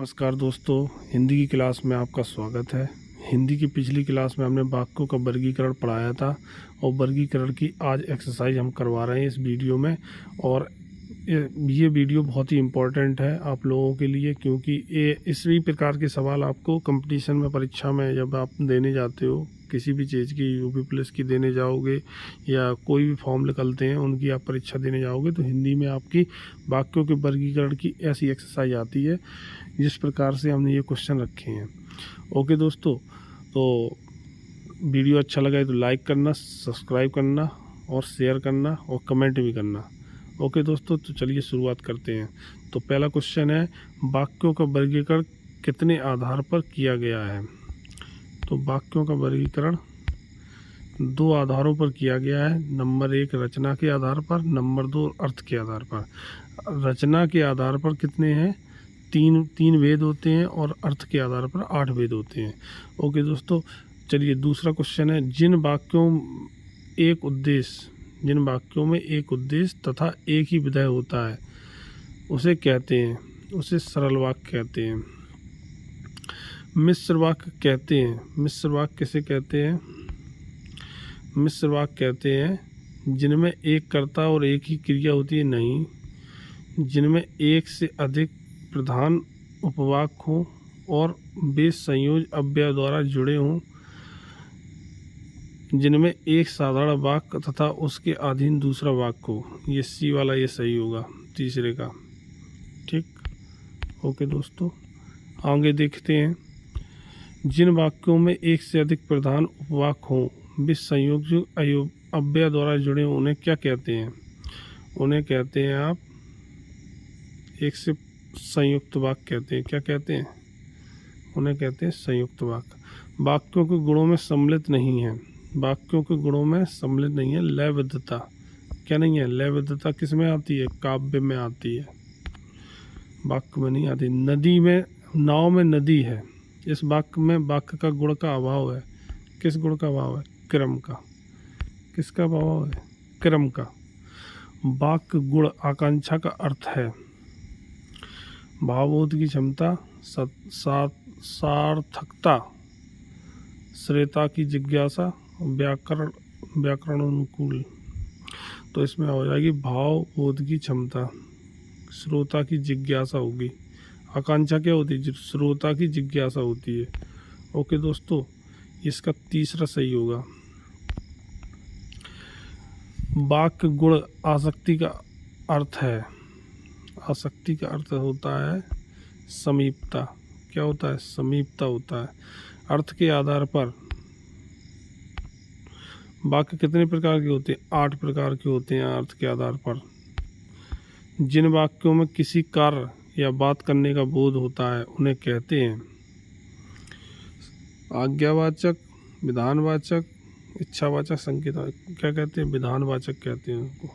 नमस्कार दोस्तों, हिंदी की क्लास में आपका स्वागत है। हिंदी की पिछली क्लास में हमने वाक्यों का वर्गीकरण पढ़ाया था और वर्गीकरण की आज एक्सरसाइज हम करवा रहे हैं इस वीडियो में। और ये वीडियो बहुत ही इम्पोर्टेंट है आप लोगों के लिए, क्योंकि ये इसी प्रकार के सवाल आपको कंपटीशन में, परीक्षा में जब आप देने जाते हो, किसी भी चीज़ की यूपी पुलिस की देने जाओगे या कोई भी फॉर्म निकलते हैं उनकी आप परीक्षा देने जाओगे, तो हिंदी में आपकी वाक्यों के वर्गीकरण की ऐसी एक्सरसाइज आती है जिस प्रकार से हमने ये क्वेश्चन रखे हैं। ओके दोस्तों, तो वीडियो अच्छा लगा है तो लाइक करना, सब्सक्राइब करना और शेयर करना और कमेंट भी करना। ओके दोस्तों, तो चलिए शुरुआत करते हैं। तो पहला क्वेश्चन है, वाक्यों का वर्गीकरण कितने आधार पर किया गया है? तो वाक्यों का वर्गीकरण 2 आधारों पर किया गया है। नंबर 1 रचना के आधार पर, नंबर 2 अर्थ के आधार पर। रचना के आधार पर कितने हैं? तीन वेद होते हैं और अर्थ के आधार पर 8 वेद होते हैं। ओके दोस्तों, चलिए दूसरा क्वेश्चन है, जिन वाक्यों में एक उद्देश्य तथा एक ही विधेय होता है उसे सरल वाक्य कहते हैं। मिश्र वाक्य कहते हैं। मिश्र वाक्य किसे कहते हैं? मिश्र वाक्य कहते हैं जिनमें एक कर्ता और एक ही क्रिया होती है, नहीं, जिनमें एक से अधिक प्रधान उपवाक्य हों और वे संयोज अव्यय द्वारा जुड़े हों, जिनमें एक साधारण वाक्य तथा उसके अधीन दूसरा वाक्य हो। ये सी वाला ये सही होगा, तीसरे का। ठीक, ओके दोस्तों, आगे देखते हैं। जिन वाक्यों में एक से अधिक प्रधान उपवाक्य हों, वे संयोजक अव्यय द्वारा जुड़े हों, उन्हें क्या कहते हैं? उन्हें कहते हैं आप एक से संयुक्त वाक्य कहते हैं। क्या कहते हैं? उन्हें कहते हैं संयुक्त वाक्य। वाक्यों के गुणों में सम्मिलित नहीं है। वाक्यों के गुणों में सम्मिलित नहीं है। लयबद्धता क्या नहीं है? लयबद्धता किस में आती है? काव्य में आती है, वाक्य में नहीं आती। नदी में, नाव में नदी है, इस वाक्य में वाक्य का गुण का अभाव है। किस गुण का अभाव है? क्रम का। किसका अभाव है? क्रम का। वाक्य गुण आकांक्षा का अर्थ है, भावबोध की क्षमता, सार्थकता, श्रेता की जिज्ञासा, व्याकरण अनुकूल। तो इसमें हो जाएगी भावबोध की क्षमता, श्रोता की जिज्ञासा होगी। आकांक्षा क्या होती है? श्रोता की जिज्ञासा होती है। ओके दोस्तों, इसका तीसरा सही होगा। वाक्य गुण आसक्ति का अर्थ है। आसक्ति का अर्थ होता है समीपता। क्या होता है? समीपता होता है। अर्थ के आधार पर वाक्य कितने प्रकार के होते हैं? 8 प्रकार के होते हैं अर्थ के आधार पर। जिन वाक्यों में किसी कार्य या बात करने का बोध होता है उन्हें कहते हैं आज्ञावाचक, विधानवाचक, इच्छावाचक, संकेतवाचक। क्या कहते हैं? विधानवाचक कहते हैं उनको।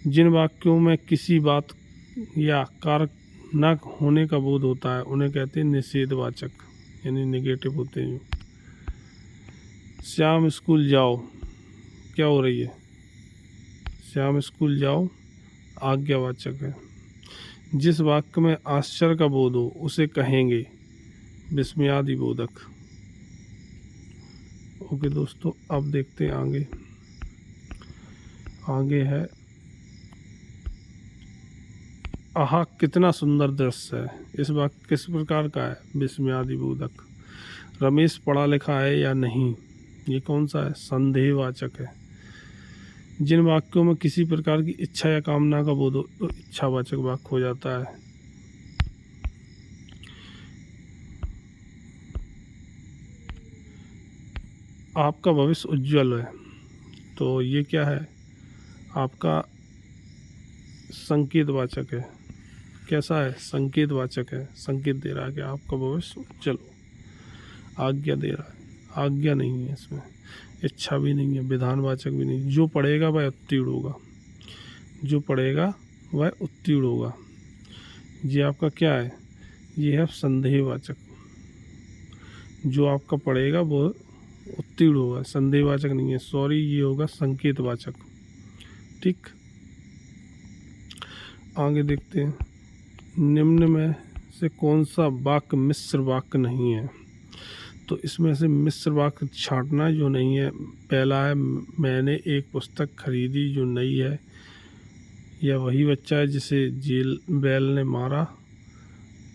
जिन वाक्यों में किसी बात या कार्य न होने का बोध होता है उन्हें कहते हैं निषेधवाचक, यानी नेगेटिव होते हैं। श्याम स्कूल जाओ, क्या हो रही है? श्याम स्कूल जाओ आज्ञावाचक है। जिस वाक्य में आश्चर्य का बोध हो उसे कहेंगे विस्मयादि बोधक। ओके दोस्तों, अब देखते हैं आगे। आगे है, आहा कितना सुंदर दृश्य है। इस वाक्य किस प्रकार का है? विस्मयादि बोधक। रमेश पढ़ा लिखा है या नहीं, ये कौन सा है? संदेहवाचक है। जिन वाक्यों में किसी प्रकार की इच्छा या कामना का बोध हो तो इच्छावाचक वाक्य हो जाता है। आपका भविष्य उज्जवल है, तो ये क्या है? आपका संकेतवाचक है। कैसा है? संकेतवाचक है, संकेत दे रहा है कि आपका भविष्य उज्जवल हो। आज्ञा दे रहा है, आज्ञा नहीं है इसमें। इच्छा भी नहीं है, विधानवाचक भी नहीं। जो पढ़ेगा वह उत्तीर्ण होगा। जो पढ़ेगा वह उत्तीर्ण होगा। ये आपका क्या है? ये है संदेहवाचक। जो आपका पढ़ेगा वो उत्तीर्ण होगा, संदेहवाचक नहीं है, सॉरी, ये होगा संकेतवाचक। ठीक, आगे देखते हैं, निम्न में से कौन सा वाक्य मिश्र वाक्य नहीं है। तो इसमें से मिश्र वाक्य छांटना जो नहीं है। पहला है, मैंने एक पुस्तक खरीदी जो नई है। यह वही बच्चा है जिसे बैल ने मारा।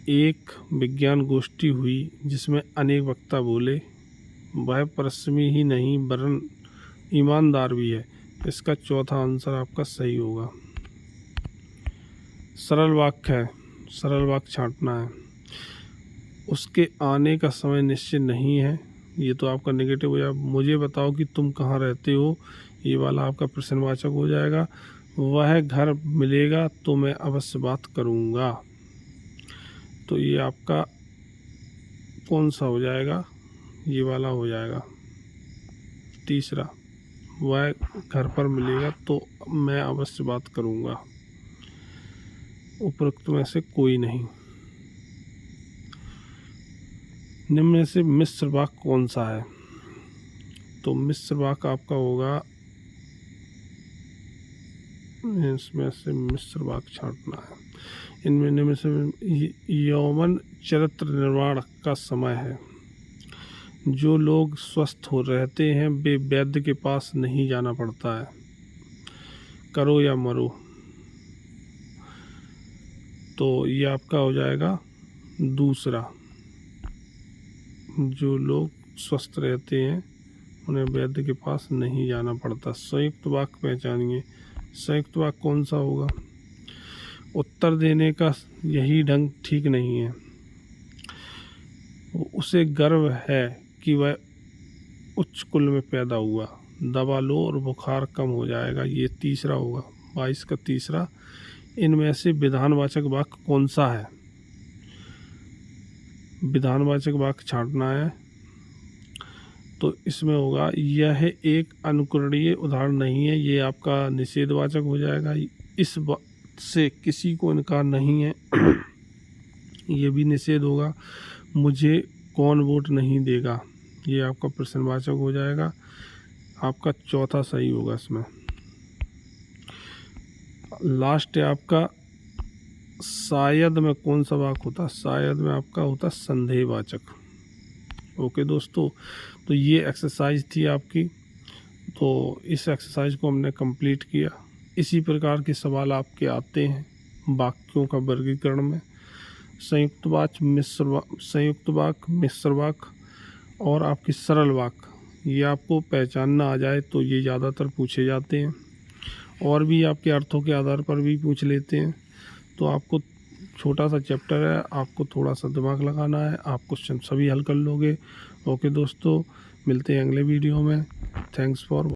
एक विज्ञान गोष्ठी हुई जिसमें अनेक वक्ता बोले। वह परिश्रमी ही नहीं वरन ईमानदार भी है। इसका चौथा आंसर आपका सही होगा। सरल वाक्य है, सरल वाक्य छांटना है। उसके आने का समय निश्चित नहीं है। ये तो आपका नेगेटिव हो जाएगा। मुझे बताओ कि तुम कहाँ रहते हो, ये वाला आपका प्रश्नवाचक हो जाएगा। वह घर मिलेगा तो मैं अवश्य बात करूँगा। तो ये आपका कौन सा हो जाएगा, ये वाला हो जाएगा तीसरा। वह घर पर मिलेगा तो मैं अवश्य बात करूँगा। उपरोक्त में से कोई नहीं। निम्न में से मिश्र वाक्य कौन सा है। तो मिश्र वाक्य आपका होगा, इसमें से मिश्र वाक्य छांटना है। इनमें निम्न से यौवन चरित्र निर्माण का समय है। जो लोग स्वस्थ हो रहते हैं वे वैद्य के पास नहीं जाना पड़ता है। करो या मरो। तो ये आपका हो जाएगा दूसरा। जो लोग स्वस्थ रहते हैं उन्हें वैद्य के पास नहीं जाना पड़ता। संयुक्त वाक्य पहचानिए। संयुक्त वाक्य कौन सा होगा। उत्तर देने का यही ढंग ठीक नहीं है। उसे गर्व है कि वह उच्च कुल में पैदा हुआ। दवा लो और बुखार कम हो जाएगा। ये तीसरा होगा, 22 का तीसरा। इनमें से विधानवाचक वाक्य कौन सा है। विधानवाचक वाक्य छांटना है। तो इसमें होगा, यह एक अनुकरणीय उदाहरण नहीं है। ये आपका निषेधवाचक हो जाएगा। इस बात से किसी को इनकार नहीं है। ये भी निषेध होगा। मुझे कौन वोट नहीं देगा, ये आपका प्रश्नवाचक हो जाएगा। आपका चौथा सही होगा इसमें। लास्ट है आपका, शायद में कौन सा वाक्य होता है। शायद में आपका होता संदेहवाचक। ओके दोस्तों, तो ये एक्सरसाइज थी आपकी। तो इस एक्सरसाइज को हमने कंप्लीट किया। इसी प्रकार के सवाल आपके आते हैं वाक्यों का वर्गीकरण में। संयुक्त वाक्य, मिश्र वाक्य और आपकी सरल वाक्य, ये आपको पहचानना आ जाए तो ये ज़्यादातर पूछे जाते हैं। और भी आपके अर्थों के आधार पर भी पूछ लेते हैं। तो आपको छोटा सा चैप्टर है, आपको थोड़ा सा दिमाग लगाना है, आप क्वेश्चन सभी हल कर लोगे। ओके दोस्तों, मिलते हैं अगले वीडियो में। Thanks for